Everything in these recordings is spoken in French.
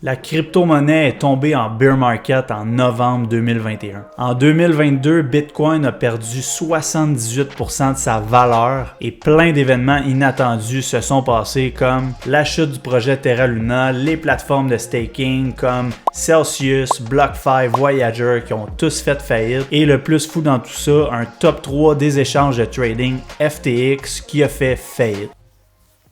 La crypto-monnaie est tombée en bear market en novembre 2021. En 2022, Bitcoin a perdu 78% de sa valeur et plein d'événements inattendus se sont passés comme la chute du projet Terra Luna, les plateformes de staking comme Celsius, BlockFi, Voyager qui ont tous fait faillite et le plus fou dans tout ça, un top 3 des échanges de trading FTX qui a fait faillite.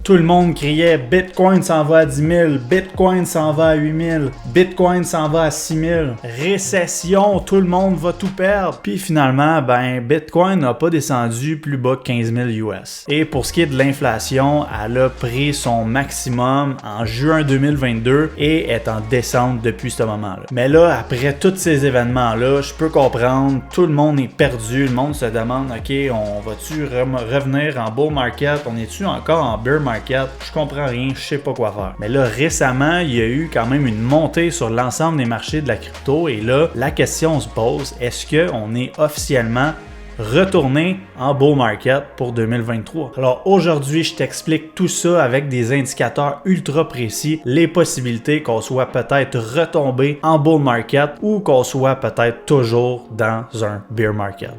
Tout le monde criait « Bitcoin s'en va à 10 000, Bitcoin s'en va à 8 000, Bitcoin s'en va à 6 000, récession, tout le monde va tout perdre. » Puis finalement, Bitcoin n'a pas descendu plus bas que 15 000 US. Et pour ce qui est de l'inflation, elle a pris son maximum en juin 2022 et est en descente depuis ce moment-là. Mais là, après tous ces événements-là, je peux comprendre, tout le monde est perdu, le monde se demande « Ok, on va-tu revenir en bull market? On est-tu encore en bear market? Je comprends rien, je sais pas quoi faire. » Mais là, récemment, il y a eu quand même une montée sur l'ensemble des marchés de la crypto et là, la question se pose, est-ce qu'on est officiellement retourné en bull market pour 2023? Alors aujourd'hui, je t'explique tout ça avec des indicateurs ultra précis, les possibilités qu'on soit peut-être retombé en bull market ou qu'on soit peut-être toujours dans un bear market.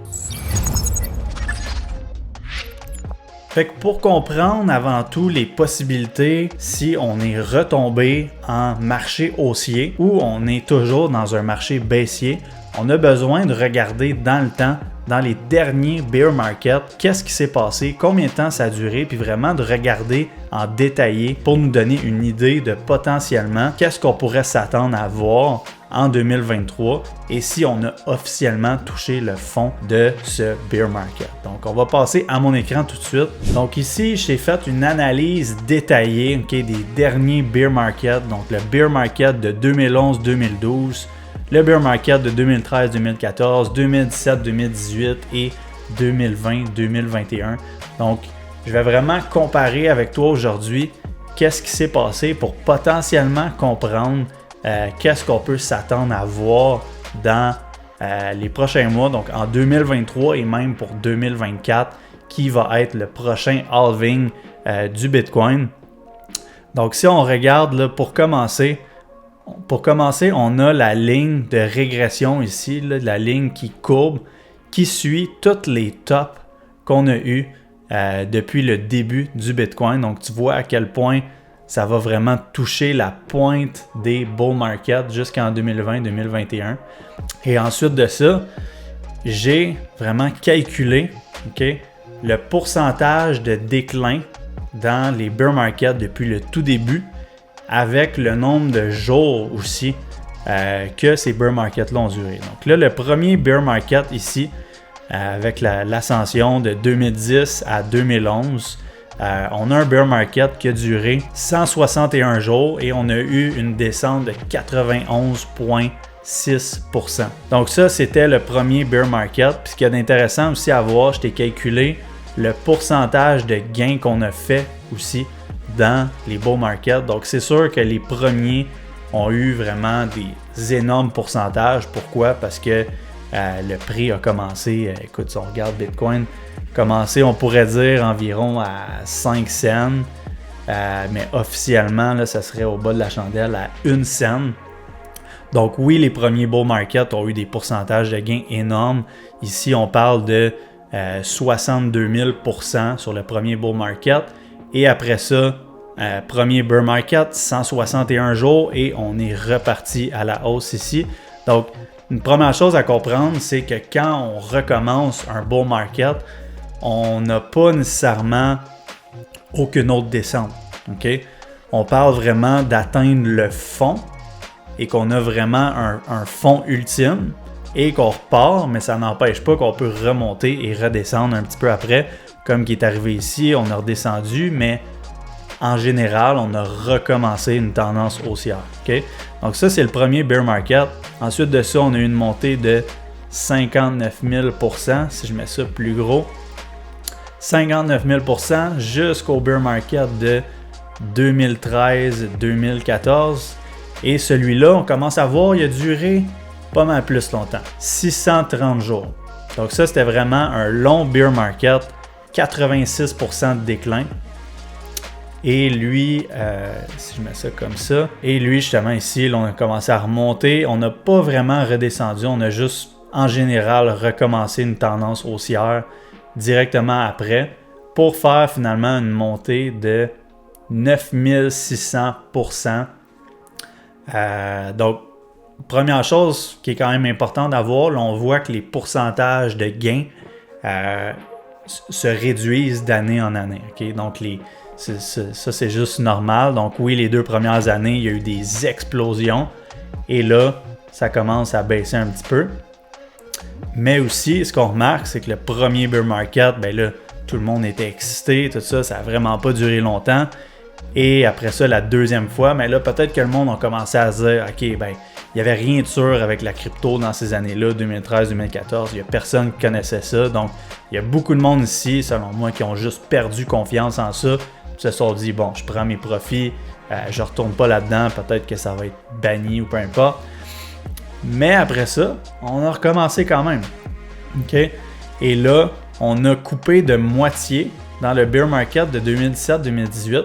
Fait que pour comprendre avant tout les possibilités si on est retombé en marché haussier ou on est toujours dans un marché baissier, on a besoin de regarder dans le temps, dans les derniers bear markets, qu'est-ce qui s'est passé, combien de temps ça a duré, puis vraiment de regarder en détaillé pour nous donner une idée de potentiellement qu'est-ce qu'on pourrait s'attendre à voir en 2023 et si on a officiellement touché le fond de ce bear market. Donc, on va passer à mon écran tout de suite. Donc ici, j'ai fait une analyse détaillée des derniers bear markets. Donc, le bear market de 2011-2012, le bear market de 2013-2014, 2017-2018 et 2020-2021. Donc, je vais vraiment comparer avec toi aujourd'hui qu'est-ce qui s'est passé pour potentiellement comprendre qu'est-ce qu'on peut s'attendre à voir dans les prochains mois, donc en 2023 et même pour 2024, qui va être le prochain halving du Bitcoin. Donc si on regarde là, pour commencer, on a la ligne de régression ici, là, la ligne qui courbe, qui suit toutes les tops qu'on a eu depuis le début du Bitcoin. Donc tu vois à quel point ça va vraiment toucher la pointe des bull markets jusqu'en 2020-2021. Et ensuite de ça, j'ai vraiment calculé le pourcentage de déclin dans les bear markets depuis le tout début avec le nombre de jours aussi que ces bear markets-là ont duré. Donc là, le premier bear market ici, avec l'ascension de 2010 à 2011, on a un bear market qui a duré 161 jours et on a eu une descente de 91,6%. Donc ça, c'était le premier bear market. Puis ce qu'il y a d'intéressant aussi à voir, je t'ai calculé le pourcentage de gains qu'on a fait aussi dans les bull markets. Donc c'est sûr que les premiers ont eu vraiment des énormes pourcentages. Pourquoi? Parce que le prix a commencé, écoute, si on regarde Bitcoin, commencé, on pourrait dire, environ à 5 cents, mais officiellement, là, ça serait au bas de la chandelle à 1 cent. Donc oui, les premiers bull markets ont eu des pourcentages de gains énormes. Ici, on parle de 62 000% sur le premier bull market. Et après ça, premier bear market, 161 jours et on est reparti à la hausse ici. Donc, une première chose à comprendre, c'est que quand on recommence un bull market, on n'a pas nécessairement aucune autre descente. On parle vraiment d'atteindre le fond et qu'on a vraiment un fond ultime et qu'on repart, mais ça n'empêche pas qu'on peut remonter et redescendre un petit peu après. Comme qui est arrivé ici, on a redescendu, mais en général, on a recommencé une tendance haussière. Donc ça, c'est le premier bear market. Ensuite de ça, on a eu une montée de 59 000%, si je mets ça plus gros. 59 000% jusqu'au bear market de 2013-2014. Et celui-là, on commence à voir, il a duré pas mal plus longtemps. 630 jours. Donc ça, c'était vraiment un long bear market. 86% de déclin. Et lui, si je mets ça comme ça, et lui justement ici, là, on a commencé à remonter. On n'a pas vraiment redescendu, on a juste en général recommencé une tendance haussière directement après pour faire finalement une montée de 9600%. Donc, première chose qui est quand même importante à voir, là, on voit que les pourcentages de gains se réduisent d'année en année. Okay? Donc, ça, c'est juste normal. Donc, oui, les 2 premières années, il y a eu des explosions. Et là, ça commence à baisser un petit peu. Mais aussi, ce qu'on remarque, c'est que le premier bear market, ben là, tout le monde était excité, tout ça, ça n'a vraiment pas duré longtemps. Et après ça, la deuxième fois, mais là, peut-être que le monde a commencé à se dire, OK, ben, il n'y avait rien de sûr avec la crypto dans ces années-là, 2013-2014. Il n'y a personne qui connaissait ça. Donc, il y a beaucoup de monde ici, selon moi, qui ont juste perdu confiance en ça. Ils se sont dit, bon, je prends mes profits, je ne retourne pas là-dedans, peut-être que ça va être banni ou peu importe. Mais après ça, on a recommencé quand même. OK? Et là, on a coupé de moitié dans le bear market de 2017-2018.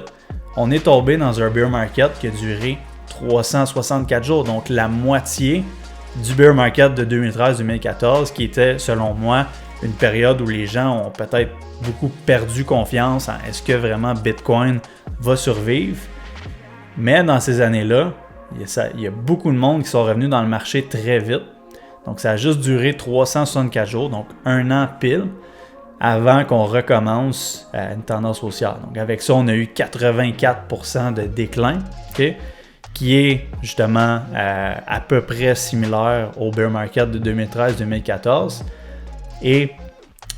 On est tombé dans un bear market qui a duré 364 jours, donc la moitié du bear market de 2013-2014, qui était, selon moi, une période où les gens ont peut-être beaucoup perdu confiance en est-ce que vraiment Bitcoin va survivre. Mais dans ces années-là, il y a beaucoup de monde qui sont revenus dans le marché très vite. Donc ça a juste duré 364 jours, donc 1 an pile, avant qu'on recommence une tendance haussière. Donc avec ça, on a eu 84% de déclin, okay, qui est justement à peu près similaire au bear market de 2013-2014. Et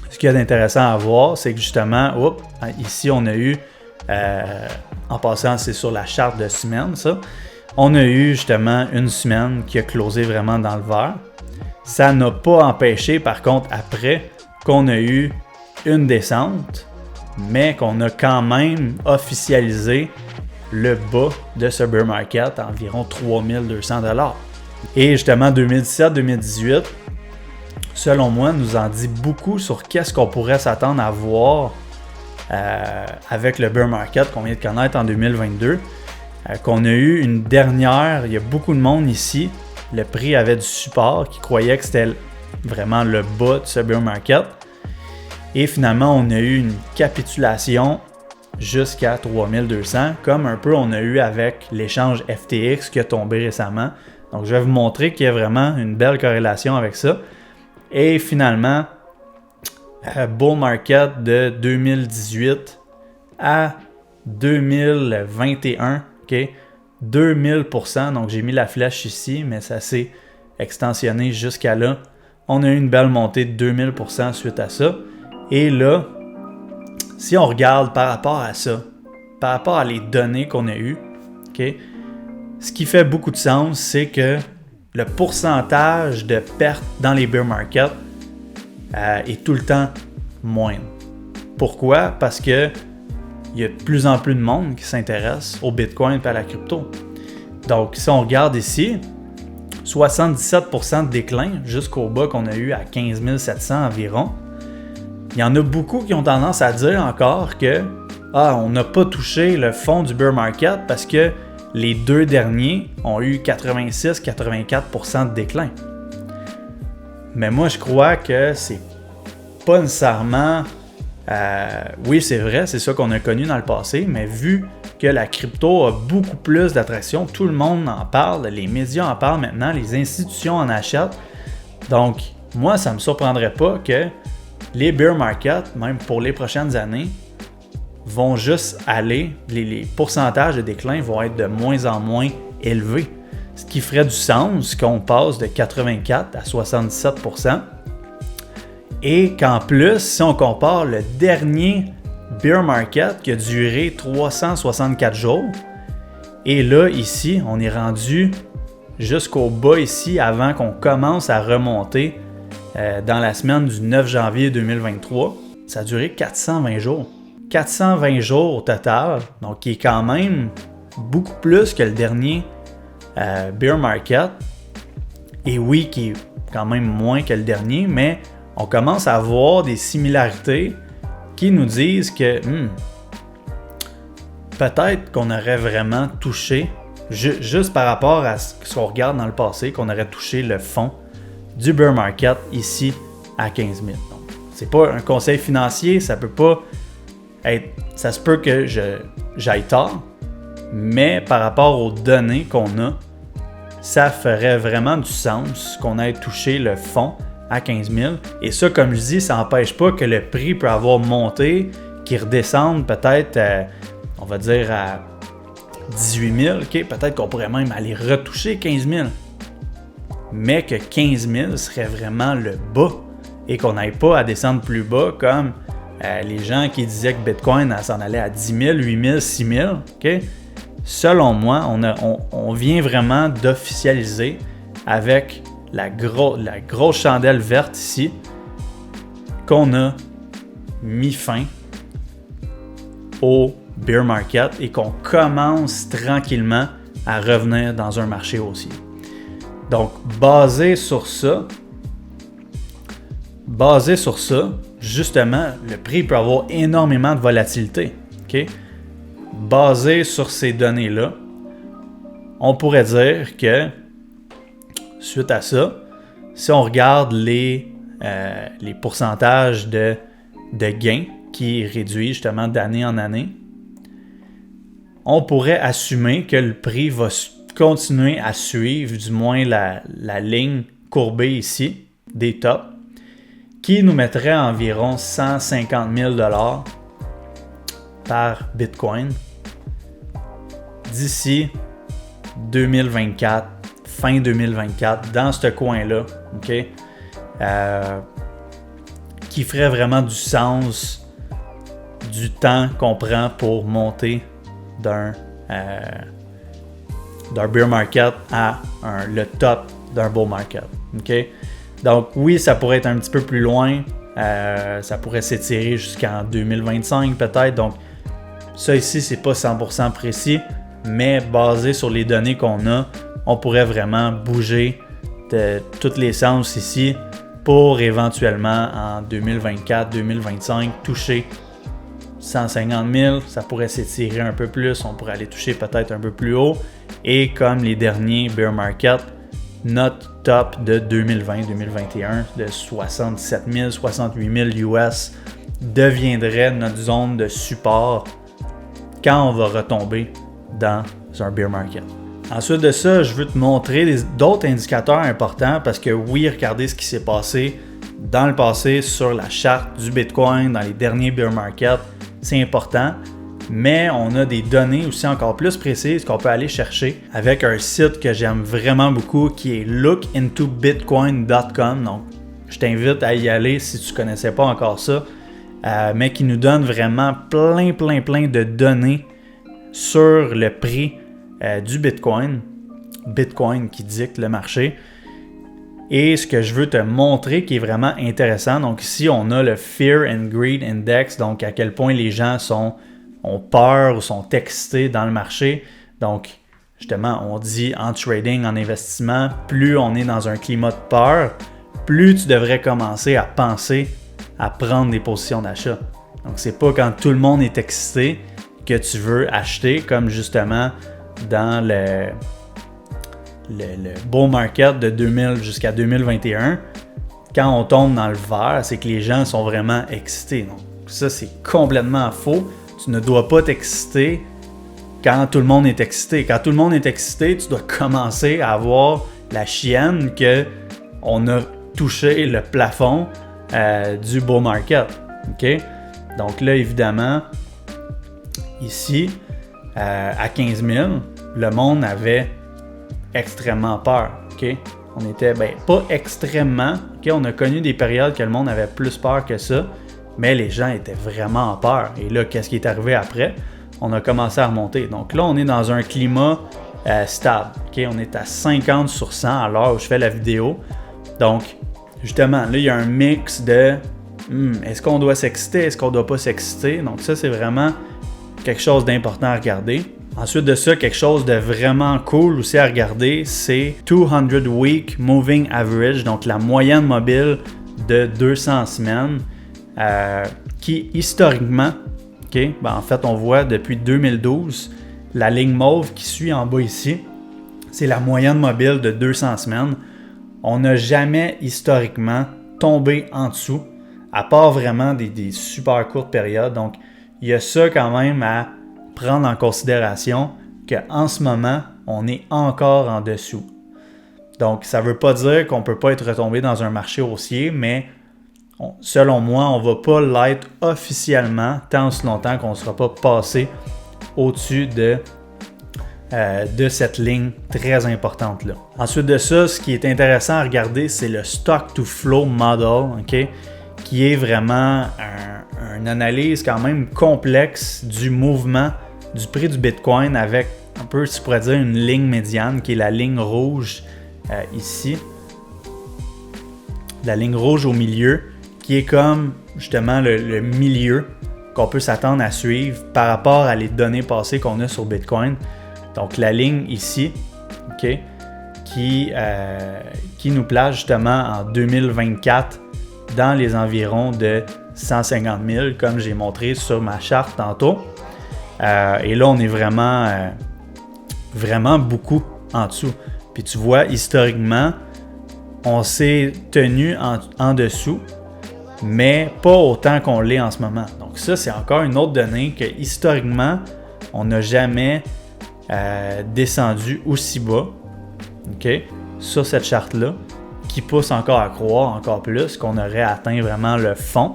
ce qu'il y a d'intéressant à voir, c'est que justement, ici on a eu, en passant c'est sur la charte de semaine ça, on a eu justement une semaine qui a closé vraiment dans le vert. Ça n'a pas empêché par contre après qu'on a eu une descente, mais qu'on a quand même officialisé le bas de ce bear market à environ 3200$. Et justement 2017-2018, selon moi, nous en dit beaucoup sur qu'est-ce qu'on pourrait s'attendre à voir avec le bear market qu'on vient de connaître en 2022. Qu'on a eu une dernière, il y a beaucoup de monde ici, le prix avait du support, qui croyait que c'était vraiment le bas de ce bear market. Et finalement, on a eu une capitulation jusqu'à 3200, comme un peu on a eu avec l'échange FTX qui a tombé récemment. Donc, je vais vous montrer qu'il y a vraiment une belle corrélation avec ça. Et finalement, bull market de 2018 à 2021, okay, 2000%. Donc, j'ai mis la flèche ici, mais ça s'est extensionné jusqu'à là. On a eu une belle montée de 2000% suite à ça. Et là, si on regarde par rapport à ça, par rapport à les données qu'on a eues, okay, ce qui fait beaucoup de sens, c'est que le pourcentage de pertes dans les bear markets est tout le temps moindre. Pourquoi? Parce que il y a de plus en plus de monde qui s'intéresse au Bitcoin et à la crypto. Donc, si on regarde ici, 77% de déclin jusqu'au bas qu'on a eu à 15 700 environ. Il y en a beaucoup qui ont tendance à dire encore que on n'a pas touché le fond du bear market parce que les 2 derniers ont eu 86-84% de déclin. Mais moi, je crois que c'est pas nécessairement... oui, c'est vrai, c'est ça qu'on a connu dans le passé, mais vu que la crypto a beaucoup plus d'attraction, tout le monde en parle, les médias en parlent maintenant, les institutions en achètent. Donc, moi, ça ne me surprendrait pas que les bear markets, même pour les prochaines années, vont juste aller, les pourcentages de déclin vont être de moins en moins élevés. Ce qui ferait du sens qu'on passe de 84 à 77%. Et qu'en plus, si on compare le dernier bear market qui a duré 364 jours, et là, ici, on est rendu jusqu'au bas ici avant qu'on commence à remonter dans la semaine du 9 janvier 2023. Ça a duré 420 jours. 420 jours au total, donc qui est quand même beaucoup plus que le dernier bear market. Et oui, qui est quand même moins que le dernier, mais on commence à voir des similarités qui nous disent que peut-être qu'on aurait vraiment touché, juste par rapport à ce qu'on regarde dans le passé, qu'on aurait touché le fond du bear market ici à 15 000. Donc, c'est pas un conseil financier, ça peut pas être, ça se peut que j'aille tard, mais par rapport aux données qu'on a, ça ferait vraiment du sens qu'on ait touché le fond à 15 000. Et ça, comme je dis, ça n'empêche pas que le prix peut avoir monté, qu'il redescende peut-être, on va dire, à 18 000. Okay? Peut-être qu'on pourrait même aller retoucher 15 000. Mais que 15 000 serait vraiment le bas et qu'on n'aille pas à descendre plus bas comme les gens qui disaient que Bitcoin s'en allait à 10 000, 8 000, 6 000. Okay? Selon moi, on vient vraiment d'officialiser avec la grosse chandelle verte ici qu'on a mis fin au bear market et qu'on commence tranquillement à revenir dans un marché haussier. Donc, basé sur ça, justement, le prix peut avoir énormément de volatilité. Okay? Basé sur ces données-là, on pourrait dire que, suite à ça, si on regarde les pourcentages de gains qui réduisent justement d'année en année, on pourrait assumer que le prix va continuer à suivre du moins la ligne courbée ici, des tops, qui nous mettrait à environ 150 000 $ par Bitcoin d'ici 2024, fin 2024, dans ce coin-là, okay? Qui ferait vraiment du sens du temps qu'on prend pour monter d'un bear market à le top d'un bull market. Okay? Donc oui, ça pourrait être un petit peu plus loin, ça pourrait s'étirer jusqu'en 2025 peut-être, donc ça ici c'est pas 100% précis, mais basé sur les données qu'on a, on pourrait vraiment bouger de tous les sens ici pour éventuellement en 2024-2025 toucher 150 000, ça pourrait s'étirer un peu plus, on pourrait aller toucher peut-être un peu plus haut. Et comme les derniers bear market, notre top de 2020-2021 de 67 000, 68 000 US deviendrait notre zone de support quand on va retomber dans un bear market. Ensuite de ça, je veux te montrer d'autres indicateurs importants parce que oui, regardez ce qui s'est passé dans le passé sur la charte du Bitcoin dans les derniers bear market, c'est important. Mais on a des données aussi encore plus précises qu'on peut aller chercher avec un site que j'aime vraiment beaucoup qui est lookintobitcoin.com. Donc, je t'invite à y aller si tu ne connaissais pas encore ça, mais qui nous donne vraiment plein de données sur le prix du Bitcoin. Bitcoin qui dicte le marché. Et ce que je veux te montrer qui est vraiment intéressant, donc ici on a le Fear and Greed Index, donc à quel point les gens ont peur ou sont excités dans le marché. Donc, justement, on dit en trading, en investissement, plus on est dans un climat de peur, plus tu devrais commencer à penser à prendre des positions d'achat. Donc, c'est pas quand tout le monde est excité que tu veux acheter, comme justement dans le bull market de 2000 jusqu'à 2021. Quand on tombe dans le vert, c'est que les gens sont vraiment excités. Donc, ça, c'est complètement faux. Tu ne dois pas t'exciter quand tout le monde est excité. Quand tout le monde est excité, tu dois commencer à avoir la chienne qu'on a touché le plafond du bull market. Okay? Donc là, évidemment, ici, à 15 000, le monde avait extrêmement peur. Okay? On était, pas extrêmement. Okay? On a connu des périodes que le monde avait plus peur que ça. Mais les gens étaient vraiment en peur. Et là, qu'est-ce qui est arrivé après? On a commencé à remonter. Donc là, on est dans un climat stable. Okay? On est à 50 sur 100 à l'heure où je fais la vidéo. Donc, justement, là, il y a un mix de est-ce qu'on doit s'exciter? Est-ce qu'on ne doit pas s'exciter? Donc ça, c'est vraiment quelque chose d'important à regarder. Ensuite de ça, quelque chose de vraiment cool aussi à regarder, c'est 200 Week Moving Average, donc la moyenne mobile de 200 semaines. Qui historiquement, OK? Ben, en fait, on voit depuis 2012, la ligne mauve qui suit en bas ici, c'est la moyenne mobile de 200 semaines. On n'a jamais historiquement tombé en dessous, à part vraiment des super courtes périodes. Donc, il y a ça quand même à prendre en considération qu'en ce moment, on est encore en dessous. Donc, ça ne veut pas dire qu'on ne peut pas être retombé dans un marché haussier, mais selon moi, on ne va pas l'être officiellement tant aussi longtemps qu'on ne sera pas passé au-dessus de cette ligne très importante là. Ensuite de ça, ce qui est intéressant à regarder, c'est le Stock to Flow Model, okay, qui est vraiment une analyse quand même complexe du mouvement du prix du Bitcoin avec un peu, si tu pourrais dire, une ligne médiane qui est la ligne rouge ici. La ligne rouge au milieu qui est comme justement le milieu qu'on peut s'attendre à suivre par rapport à les données passées qu'on a sur Bitcoin. Donc la ligne ici, okay, qui nous place justement en 2024 dans les environs de 150 000 comme j'ai montré sur ma charte tantôt. Et là, on est vraiment beaucoup en dessous. Puis tu vois, historiquement, on s'est tenu en dessous, mais pas autant qu'on l'est en ce moment. Donc ça, c'est encore une autre donnée que historiquement, on n'a jamais descendu aussi bas, okay, sur cette charte-là, qui pousse encore à croire encore plus qu'on aurait atteint vraiment le fond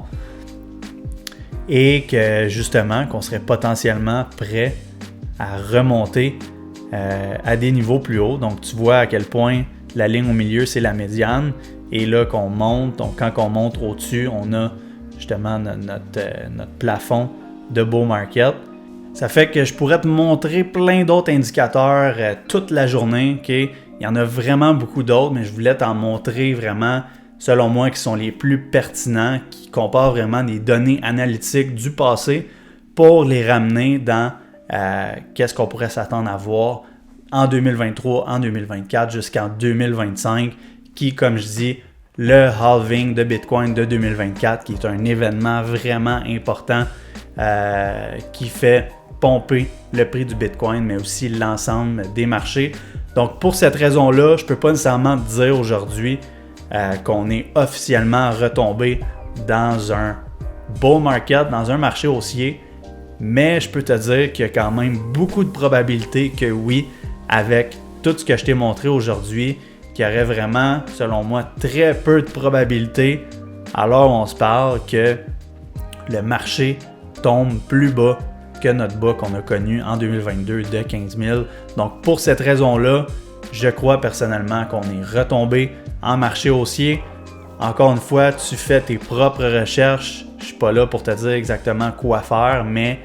et que justement, qu'on serait potentiellement prêt à remonter à des niveaux plus hauts. Donc tu vois à quel point la ligne au milieu, c'est la médiane. Et là, qu'on monte, donc quand on monte au-dessus, on a justement notre plafond de bull market. Ça fait que je pourrais te montrer plein d'autres indicateurs toute la journée. Okay? Il y en a vraiment beaucoup d'autres, mais je voulais t'en montrer vraiment, selon moi, qui sont les plus pertinents, qui comparent vraiment des données analytiques du passé pour les ramener dans qu'est-ce qu'on pourrait s'attendre à voir en 2023, en 2024, jusqu'en 2025, qui, comme je dis, le halving de Bitcoin de 2024, qui est un événement vraiment important qui fait pomper le prix du Bitcoin, mais aussi l'ensemble des marchés. Donc, pour cette raison-là, je ne peux pas nécessairement te dire aujourd'hui qu'on est officiellement retombé dans un bull market, dans un marché haussier, mais je peux te dire qu'il y a quand même beaucoup de probabilités que oui, avec tout ce que je t'ai montré aujourd'hui, qu'il y aurait vraiment, selon moi, très peu de probabilités, alors on se parle que le marché tombe plus bas que notre bas qu'on a connu en 2022 de 15 000. Donc, pour cette raison-là, je crois personnellement qu'on est retombé en marché haussier. Encore une fois, tu fais tes propres recherches. Je ne suis pas là pour te dire exactement quoi faire, mais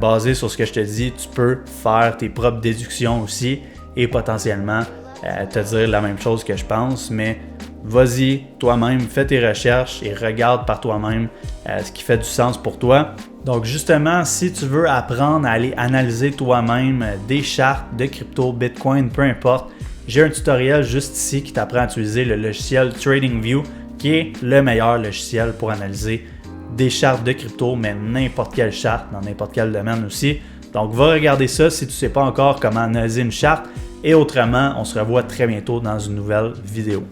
basé sur ce que je te dis, tu peux faire tes propres déductions aussi et potentiellement te dire la même chose que je pense, mais vas-y toi-même, fais tes recherches et regarde par toi-même ce qui fait du sens pour toi. Donc justement, si tu veux apprendre à aller analyser toi-même des chartes de crypto, Bitcoin, peu importe, j'ai un tutoriel juste ici qui t'apprend à utiliser le logiciel TradingView, qui est le meilleur logiciel pour analyser des chartes de crypto, mais n'importe quelle charte, dans n'importe quel domaine aussi. Donc va regarder ça si tu ne sais pas encore comment analyser une charte. Et autrement, on se revoit très bientôt dans une nouvelle vidéo.